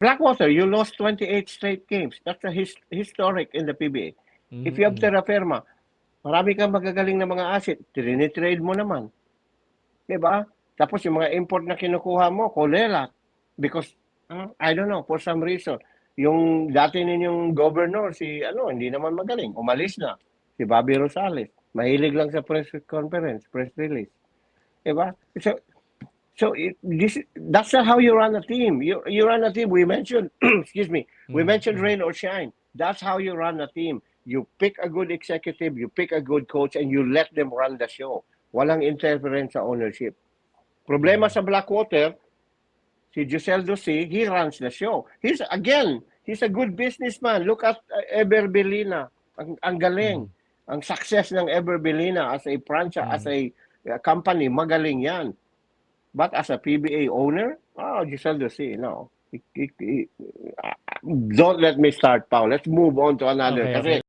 Blackwater, you lost 28 straight games. That's a historic in the PBA. If you have Terra Firma, marami kang magagaling na mga asset, trade mo naman. Diba? Tapos yung mga import na kinukuha mo, Colela, because, I don't know, for some reason, yung dati ninyong governor, hindi naman magaling, umalis na, si Bobby Rosales. Mahilig lang sa press conference, press release. Diba? That's not how you run a team. You run a team. We mentioned, excuse me, we mentioned rain or shine. That's how you run a team. You pick a good executive, you pick a good coach, and you let them run the show. Walang interference sa ownership. Problema sa Blackwater, si Giselle Ducy, he runs the show. He's a good businessman. Look at Everbelina. Ang galing. Ang success ng Everbelina as a franchise, as a company, magaling yan. But as a PBA owner, Giselle Ducy, no. Don't let me start, Paul. Let's move on to another. Okay, okay.